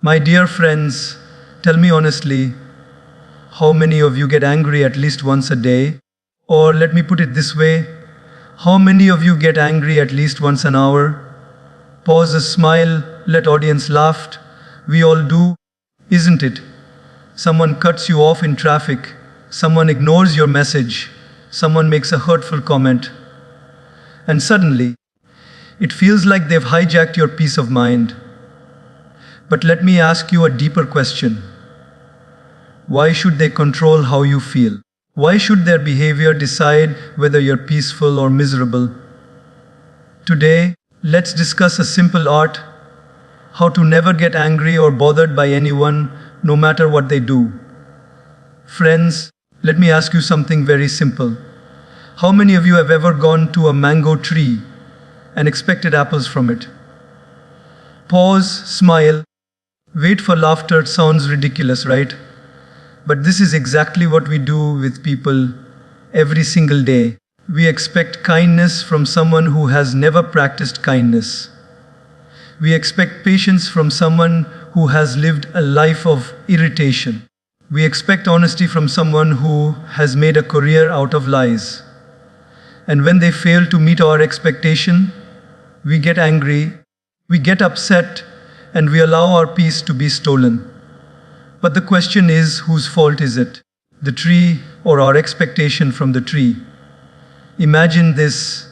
My dear friends, tell me honestly, how many of you get angry at least once a day? Or let me put it this way, how many of you get angry at least once an hour? Pause a smile, let audience laugh. We all do, isn't it? Someone cuts you off in traffic, someone ignores your message, someone makes a hurtful comment, and suddenly, it feels like they've hijacked your peace of mind. But let me ask you a deeper question. Why should they control how you feel? Why should their behavior decide whether you're peaceful or miserable? Today, let's discuss a simple art, how to never get angry or bothered by anyone, no matter what they do. Friends, let me ask you something very simple. How many of you have ever gone to a mango tree and expected apples from it? Pause, smile, wait for laughter. Sounds ridiculous, right? But this is exactly what we do with people every single day. We expect kindness from someone who has never practiced kindness. We expect patience from someone who has lived a life of irritation. We expect honesty from someone who has made a career out of lies. And when they fail to meet our expectation, we get angry, we get upset, and we allow our peace to be stolen. But the question is, whose fault is it? The tree or our expectation from the tree? Imagine this.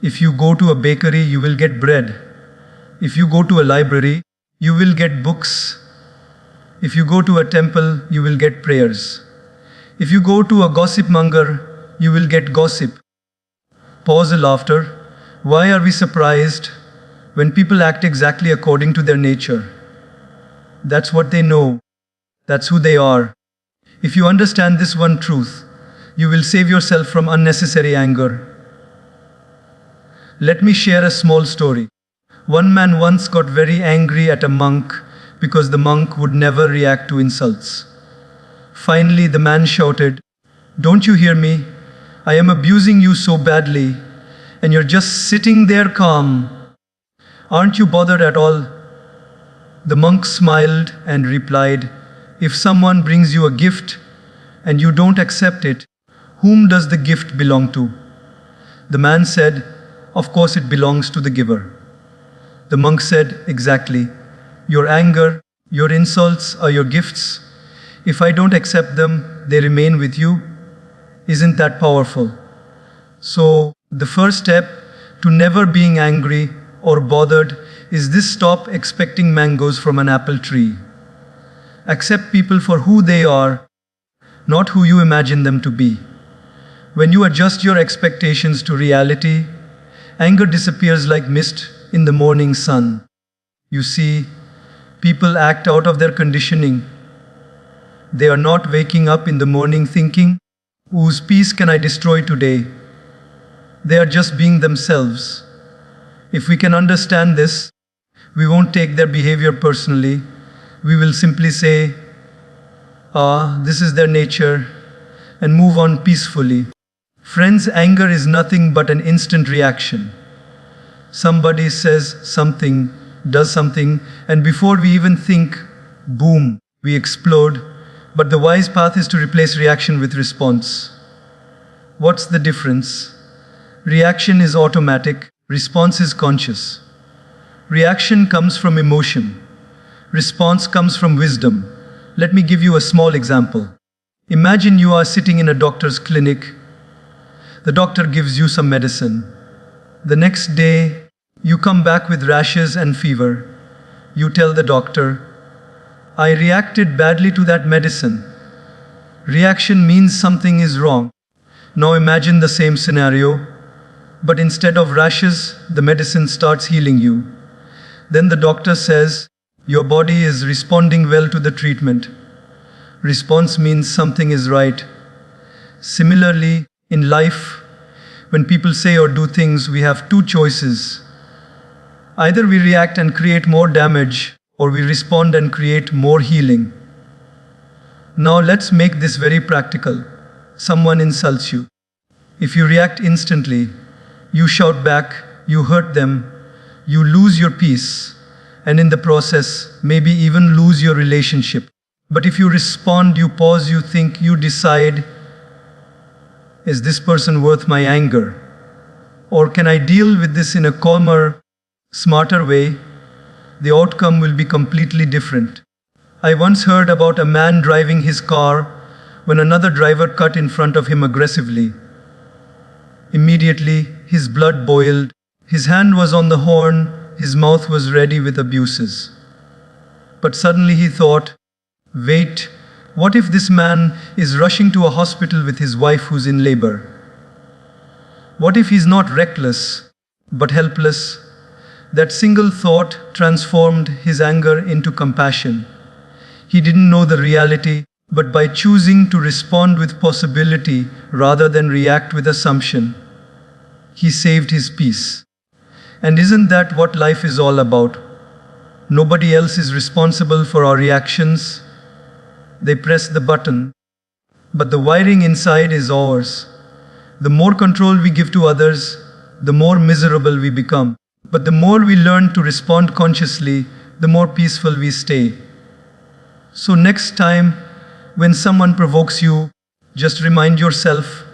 If you go to a bakery, you will get bread. If you go to a library, you will get books. If you go to a temple, you will get prayers. If you go to a gossip monger, you will get gossip. Pause the laughter. Why are we surprised when people act exactly according to their nature? That's what they know. That's who they are. If you understand this one truth, you will save yourself from unnecessary anger. Let me share a small story. One man once got very angry at a monk because the monk would never react to insults. Finally, the man shouted, "Don't you hear me? I am abusing you so badly, and you're just sitting there calm. Aren't you bothered at all?" The monk smiled and replied, "If someone brings you a gift and you don't accept it, whom does the gift belong to?" The man said, "Of course it belongs to the giver." The monk said, "Exactly. Your anger, your insults are your gifts. If I don't accept them, they remain with you. Isn't that powerful?" So, the first step to never being angry or bothered is this: stop expecting mangoes from an apple tree. Accept people for who they are, not who you imagine them to be. When you adjust your expectations to reality, anger disappears like mist in the morning sun. You see, people act out of their conditioning. They are not waking up in the morning thinking, "Whose peace can I destroy today?" They are just being themselves. If we can understand this, we won't take their behavior personally. We will simply say, this is their nature, and move on peacefully. Friends, anger is nothing but an instant reaction. Somebody says something, does something, and before we even think, boom, we explode. But the wise path is to replace reaction with response. What's the difference? Reaction is automatic, response is conscious. Reaction comes from emotion. Response comes from wisdom. Let me give you a small example. Imagine you are sitting in a doctor's clinic. The doctor gives you some medicine. The next day, you come back with rashes and fever. You tell the doctor, "I reacted badly to that medicine." Reaction means something is wrong. Now imagine the same scenario, but instead of rashes, the medicine starts healing you. Then the doctor says, "Your body is responding well to the treatment." Response means something is right. Similarly, in life, when people say or do things, we have two choices. Either we react and create more damage, or we respond and create more healing. Now let's make this very practical. Someone insults you. If you react instantly, you shout back, you hurt them, you lose your peace, and in the process, maybe even lose your relationship. But if you respond, you pause, you think, you decide, is this person worth my anger? Or can I deal with this in a calmer, smarter way? The outcome will be completely different. I once heard about a man driving his car when another driver cut in front of him aggressively. Immediately, his blood boiled, his hand was on the horn, his mouth was ready with abuses. But suddenly he thought, wait, what if this man is rushing to a hospital with his wife who's in labor? What if he's not reckless, but helpless? That single thought transformed his anger into compassion. He didn't know the reality, but by choosing to respond with possibility rather than react with assumption, he saved his peace. And isn't that what life is all about? Nobody else is responsible for our reactions. They press the button, but the wiring inside is ours. The more control we give to others, the more miserable we become. But the more we learn to respond consciously, the more peaceful we stay. So next time, when someone provokes you, just remind yourself,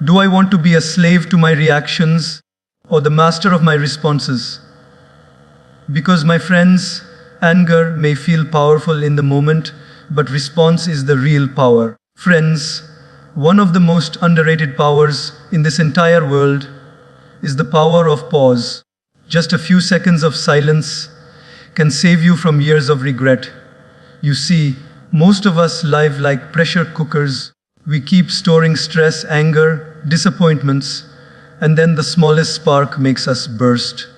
do I want to be a slave to my reactions or the master of my responses? Because my friends, anger may feel powerful in the moment, but response is the real power. Friends, one of the most underrated powers in this entire world is the power of pause. Just a few seconds of silence can save you from years of regret. You see, most of us live like pressure cookers. We keep storing stress, anger, disappointments, and then the smallest spark makes us burst.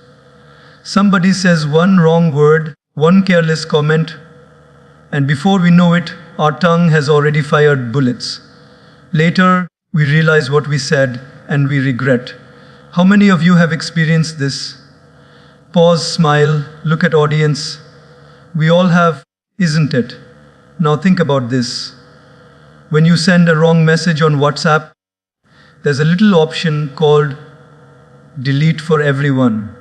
Somebody says one wrong word, one careless comment, and before we know it, our tongue has already fired bullets. Later, we realize what we said and we regret. How many of you have experienced this? Pause, smile, look at audience. We all have, isn't it? Now think about this. When you send a wrong message on WhatsApp, there's a little option called delete for everyone.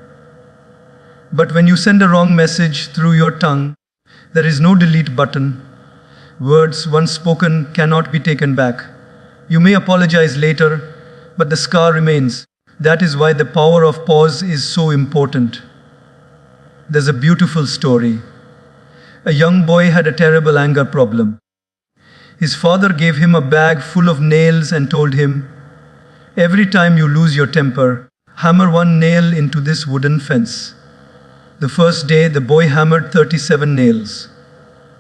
But when you send a wrong message through your tongue, there is no delete button. Words once spoken cannot be taken back. You may apologize later, but the scar remains. That is why the power of pause is so important. There's a beautiful story. A young boy had a terrible anger problem. His father gave him a bag full of nails and told him, every time you lose your temper, hammer one nail into this wooden fence. The first day, the boy hammered 37 nails.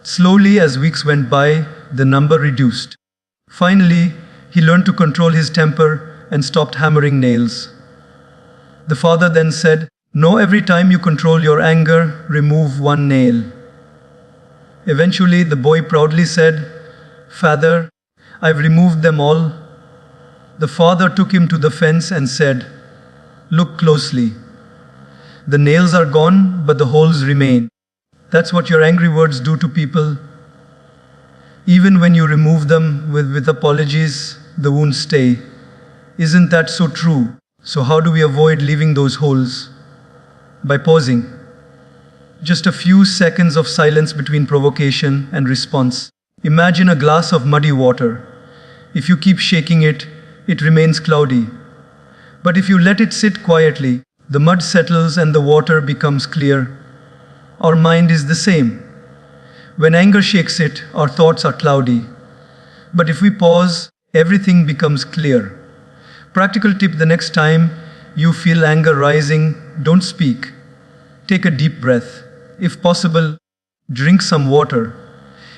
Slowly, as weeks went by, the number reduced. Finally, he learned to control his temper and stopped hammering nails. The father then said, no, every time you control your anger, remove one nail. Eventually, the boy proudly said, Father, I've removed them all. The father took him to the fence and said, look closely. The nails are gone, but the holes remain. That's what your angry words do to people. Even when you remove them with apologies, the wounds stay. Isn't that so true? So how do we avoid leaving those holes? By pausing. Just a few seconds of silence between provocation and response. Imagine a glass of muddy water. If you keep shaking it, it remains cloudy. But if you let it sit quietly, the mud settles and the water becomes clear. Our mind is the same. When anger shakes it, our thoughts are cloudy. But if we pause, everything becomes clear. Practical tip: the next time you feel anger rising, don't speak. Take a deep breath. If possible, drink some water.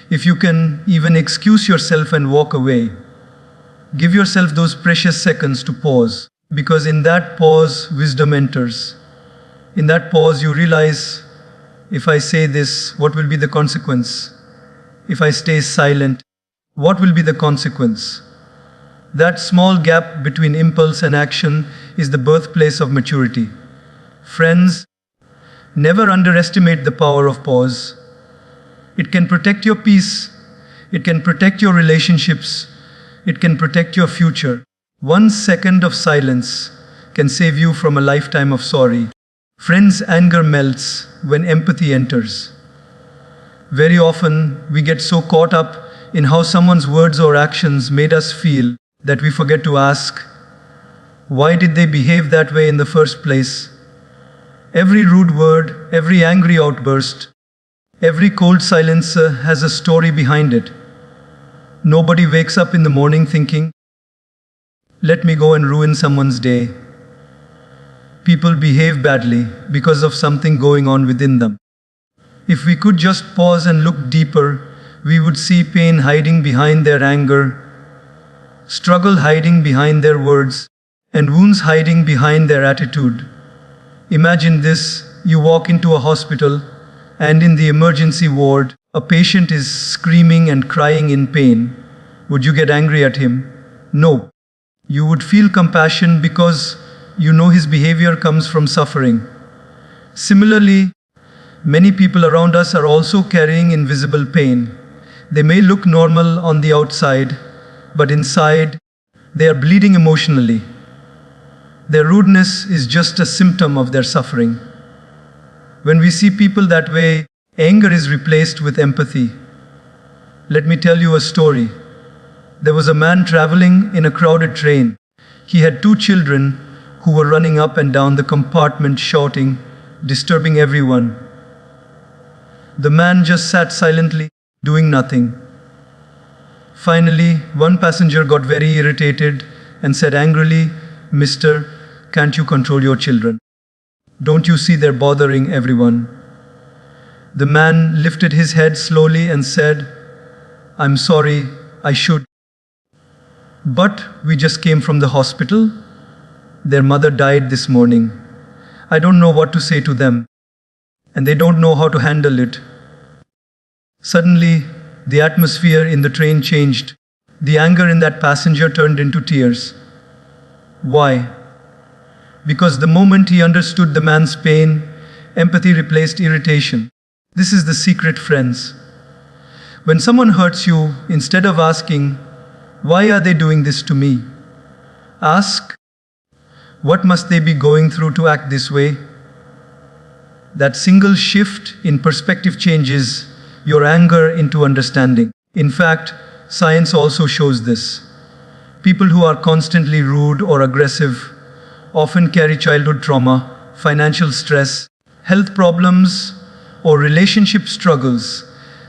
If you can, even excuse yourself and walk away. Give yourself those precious seconds to pause, because in that pause, wisdom enters. In that pause, you realize, if I say this, what will be the consequence? If I stay silent, what will be the consequence? That small gap between impulse and action is the birthplace of maturity. Friends, never underestimate the power of pause. It can protect your peace. It can protect your relationships. It can protect your future. 1 second of silence can save you from a lifetime of sorry. Friends, anger melts when empathy enters. Very often, we get so caught up in how someone's words or actions made us feel that we forget to ask, why did they behave that way in the first place? Every rude word, every angry outburst, every cold silence has a story behind it. Nobody wakes up in the morning thinking, let me go and ruin someone's day. People behave badly because of something going on within them. If we could just pause and look deeper, we would see pain hiding behind their anger, struggle hiding behind their words, and wounds hiding behind their attitude. Imagine this: you walk into a hospital, and in the emergency ward, a patient is screaming and crying in pain. Would you get angry at him? No. You would feel compassion because you know his behavior comes from suffering. Similarly, many people around us are also carrying invisible pain. They may look normal on the outside, but inside, they are bleeding emotionally. Their rudeness is just a symptom of their suffering. When we see people that way, anger is replaced with empathy. Let me tell you a story. There was a man traveling in a crowded train. He had 2 children who were running up and down the compartment shouting, disturbing everyone. The man just sat silently, doing nothing. Finally, one passenger got very irritated and said angrily, "Mister, can't you control your children? Don't you see they're bothering everyone?" The man lifted his head slowly and said, "I'm sorry, I should. But we just came from the hospital. Their mother died this morning. I don't know what to say to them, and they don't know how to handle it." Suddenly, the atmosphere in the train changed. The anger in that passenger turned into tears. Why? Because the moment he understood the man's pain, empathy replaced irritation. This is the secret, friends. When someone hurts you, instead of asking, "Why are they doing this to me?" ask, "What must they be going through to act this way?" That single shift in perspective changes your anger into understanding. In fact, science also shows this. People who are constantly rude or aggressive often carry childhood trauma, financial stress, health problems, or relationship struggles.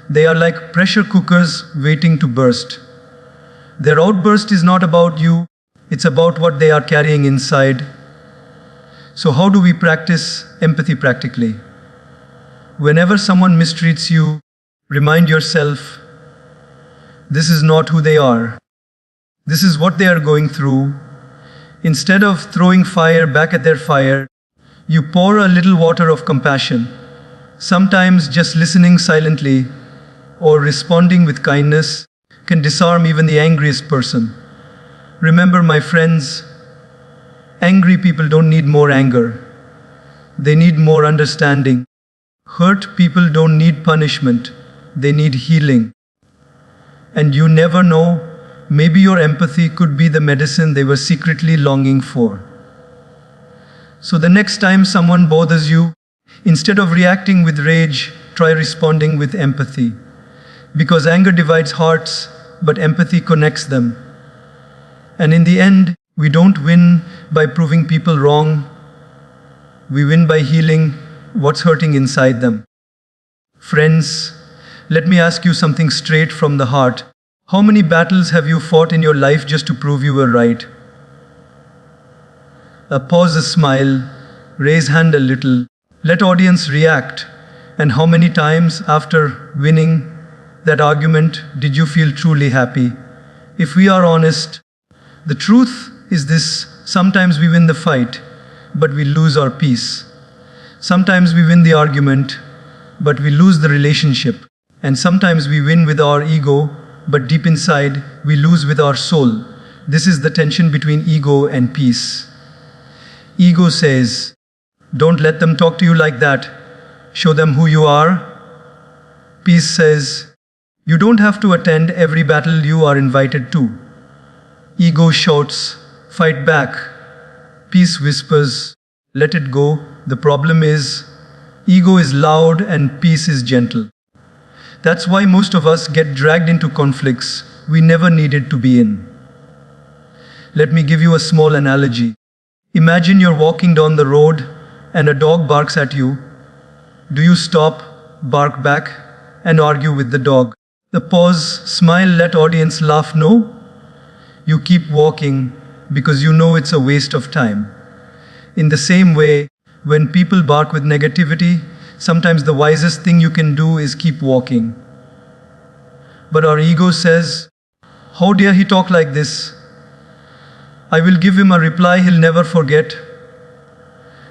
They are like pressure cookers waiting to burst. Their outburst is not about you, it's about what they are carrying inside. So, how do we practice empathy practically? Whenever someone mistreats you, remind yourself, this is not who they are. This is what they are going through. Instead of throwing fire back at their fire, you pour a little water of compassion. Sometimes just listening silently or responding with kindness can disarm even the angriest person. Remember, my friends, angry people don't need more anger. They need more understanding. Hurt people don't need punishment. They need healing. And you never know, maybe your empathy could be the medicine they were secretly longing for. So the next time someone bothers you, instead of reacting with rage, try responding with empathy. Because anger divides hearts, but empathy connects them. And in the end, we don't win by proving people wrong. We win by healing what's hurting inside them. Friends, let me ask you something straight from the heart. How many battles have you fought in your life just to prove you were right? Pause a smile, raise hand a little, let audience react. And how many times after winning that argument did you feel truly happy? If we are honest, the truth is this: sometimes we win the fight, but we lose our peace. Sometimes we win the argument, but we lose the relationship. And sometimes we win with our ego, but deep inside, we lose with our soul. This is the tension between ego and peace. Ego says, "Don't let them talk to you like that. Show them who you are." Peace says, "You don't have to attend every battle you are invited to." Ego shouts, "Fight back." Peace whispers, Let it go. The problem is, ego is loud and peace is gentle. That's why most of us get dragged into conflicts we never needed to be in. Let me give you a small analogy. Imagine you're walking down the road and a dog barks at you. Do you stop, bark back, and argue with the dog? The pause, smile, let audience laugh? No. You keep walking because you know it's a waste of time. In the same way, when people bark with negativity, sometimes the wisest thing you can do is keep walking. But our ego says, how dare he talk like this? I will give him a reply he'll never forget.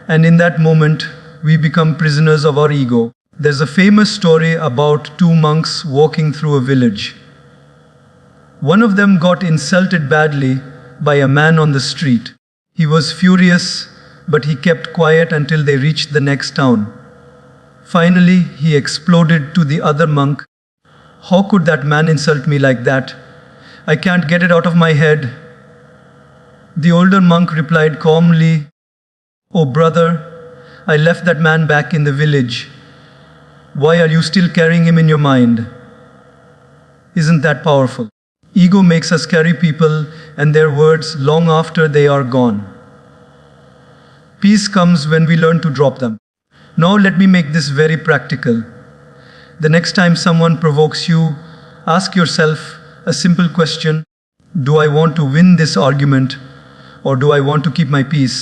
And in that moment, we become prisoners of our ego. There's a famous story about two monks walking through a village. One of them got insulted badly by a man on the street. He was furious, but he kept quiet until they reached the next town. Finally, he exploded to the other monk. How could that man insult me like that? I can't get it out of my head. The older monk replied calmly, "Oh brother, I left that man back in the village. Why are you still carrying him in your mind?" Isn't that powerful? Ego makes us carry people and their words long after they are gone. Peace comes when we learn to drop them. Now let me make this very practical. The next time someone provokes you, ask yourself a simple question. Do I want to win this argument, or do I want to keep my peace?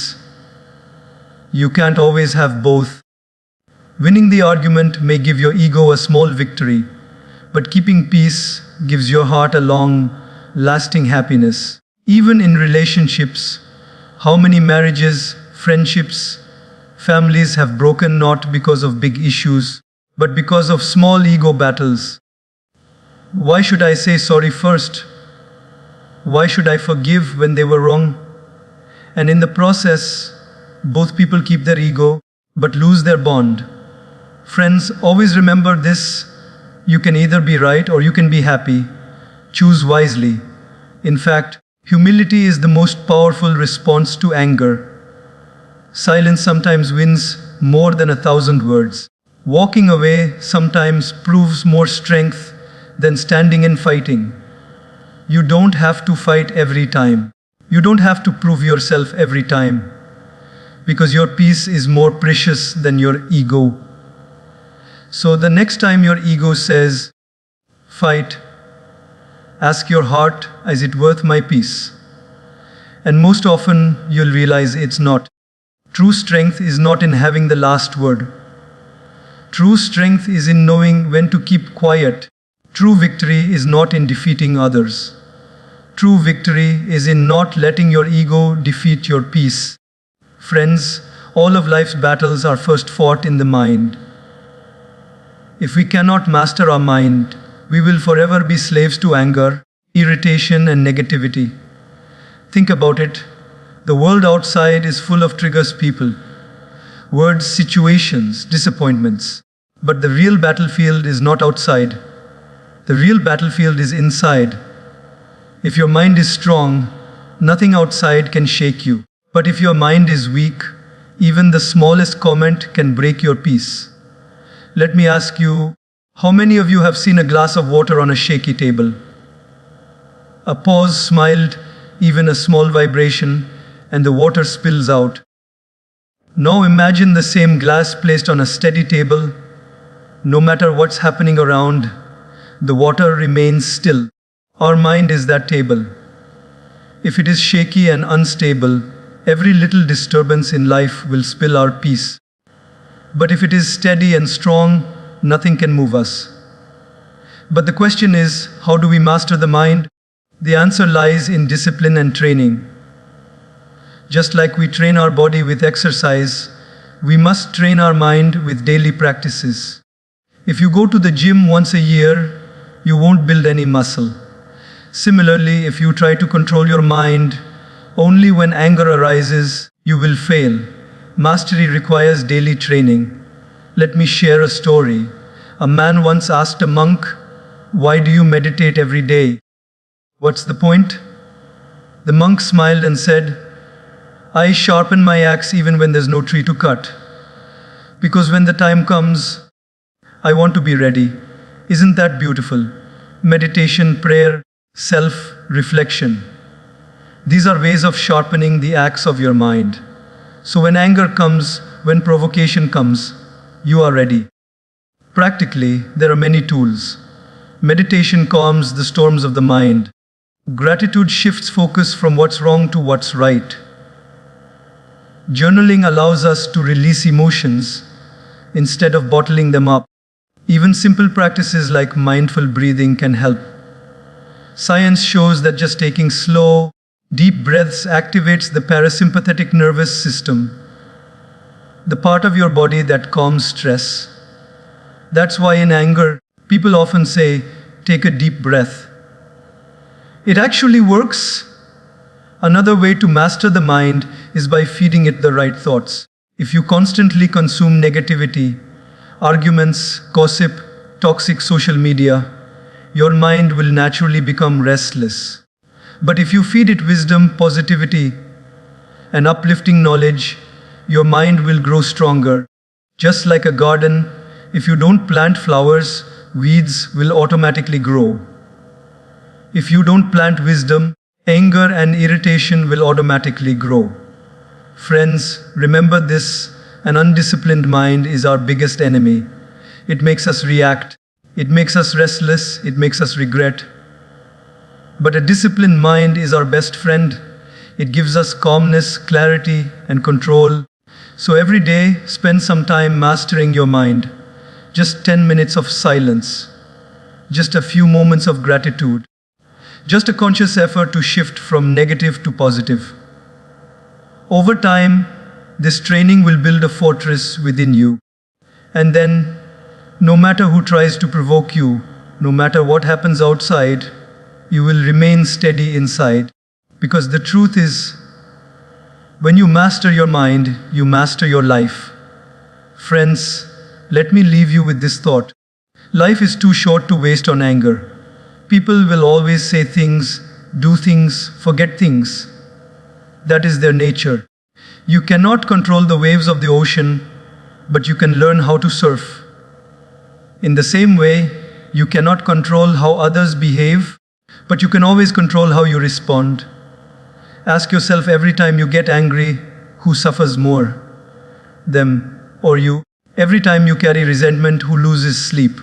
You can't always have both. Winning the argument may give your ego a small victory, but keeping peace gives your heart a long, lasting happiness. Even in relationships, how many marriages, friendships, families have broken not because of big issues, but because of small ego battles? Why should I say sorry first? Why should I forgive when they were wrong? And in the process, both people keep their ego, but lose their bond. Friends, always remember this. You can either be right or you can be happy. Choose wisely. In fact, humility is the most powerful response to anger. Silence sometimes wins more than 1,000 words. Walking away sometimes proves more strength than standing and fighting. You don't have to fight every time. You don't have to prove yourself every time, because your peace is more precious than your ego. So the next time your ego says, fight, ask your heart, is it worth my peace? And most often you'll realize it's not. True strength is not in having the last word. True strength is in knowing when to keep quiet. True victory is not in defeating others. True victory is in not letting your ego defeat your peace. Friends, all of life's battles are first fought in the mind. If we cannot master our mind, we will forever be slaves to anger, irritation, and negativity. Think about it. The world outside is full of triggers people, words, situations, disappointments. But the real battlefield is not outside. The real battlefield is inside. If your mind is strong, nothing outside can shake you. But if your mind is weak, even the smallest comment can break your peace. Let me ask you, how many of you have seen a glass of water on a shaky table? A pause, smiled, even a small vibration, and the water spills out. Now imagine the same glass placed on a steady table. No matter what's happening around, the water remains still. Our mind is that table. If it is shaky and unstable, every little disturbance in life will spill our peace. But if it is steady and strong, nothing can move us. But the question is, how do we master the mind? The answer lies in discipline and training. Just like we train our body with exercise, we must train our mind with daily practices. If you go to the gym once a year, you won't build any muscle. Similarly, if you try to control your mind only when anger arises, you will fail. Mastery requires daily training. Let me share a story. A man once asked a monk, "Why do you meditate every day?" "What's the point?" The monk smiled and said, I sharpen my axe even when there's no tree to cut. Because when the time comes, I want to be ready. Isn't that beautiful? Meditation, prayer, self reflection. These are ways of sharpening the axe of your mind. So when anger comes, when provocation comes, you are ready. Practically, there are many tools. Meditation calms the storms of the mind. Gratitude shifts focus from what's wrong to what's right. Journaling allows us to release emotions instead of bottling them up. Even simple practices like mindful breathing can help. Science shows that just taking slow, deep breaths activates the parasympathetic nervous system, the part of your body that calms stress. That's why in anger, people often say, take a deep breath. It actually works. Another way to master the mind is by feeding it the right thoughts. If you constantly consume negativity, arguments, gossip, toxic social media, your mind will naturally become restless. But if you feed it wisdom, positivity, and uplifting knowledge, your mind will grow stronger. Just like a garden, if you don't plant flowers, weeds will automatically grow. If you don't plant wisdom, anger and irritation will automatically grow. Friends, remember this: an undisciplined mind is our biggest enemy. It makes us react, it makes us restless, it makes us regret. But a disciplined mind is our best friend. It gives us calmness, clarity, and control. So every day, spend some time mastering your mind. Just 10 minutes of silence. Just a few moments of gratitude. Just a conscious effort to shift from negative to positive. Over time, this training will build a fortress within you. And then, no matter who tries to provoke you, no matter what happens outside, you will remain steady inside. Because the truth is, when you master your mind, you master your life. Friends, let me leave you with this thought. Life is too short to waste on anger. People will always say things, do things, forget things. That is their nature. You cannot control the waves of the ocean, but you can learn how to surf. In the same way, you cannot control how others behave, but you can always control how you respond. Ask yourself every time you get angry, who suffers more? Them or you? Every time you carry resentment, who loses sleep?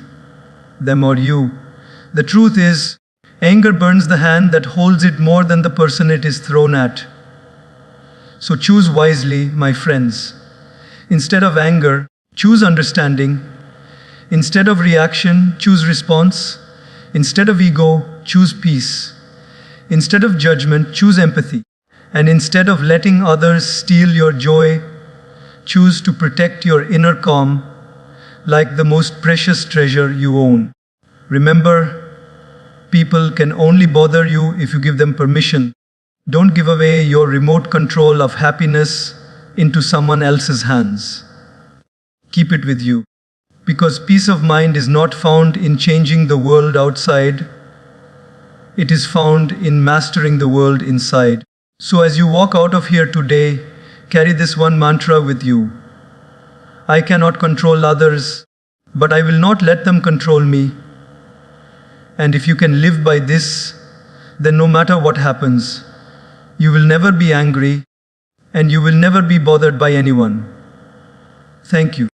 Them or you? The truth is, anger burns the hand that holds it more than the person it is thrown at. So choose wisely, my friends. Instead of anger, choose understanding. Instead of reaction, choose response. Instead of ego, choose peace. Instead of judgment, choose empathy. And instead of letting others steal your joy, choose to protect your inner calm like the most precious treasure you own. Remember, people can only bother you if you give them permission. Don't give away your remote control of happiness into someone else's hands. Keep it with you. Because peace of mind is not found in changing the world outside. It is found in mastering the world inside. So as you walk out of here today, carry this one mantra with you. I cannot control others, but I will not let them control me. And if you can live by this, then no matter what happens, you will never be angry, and you will never be bothered by anyone. Thank you.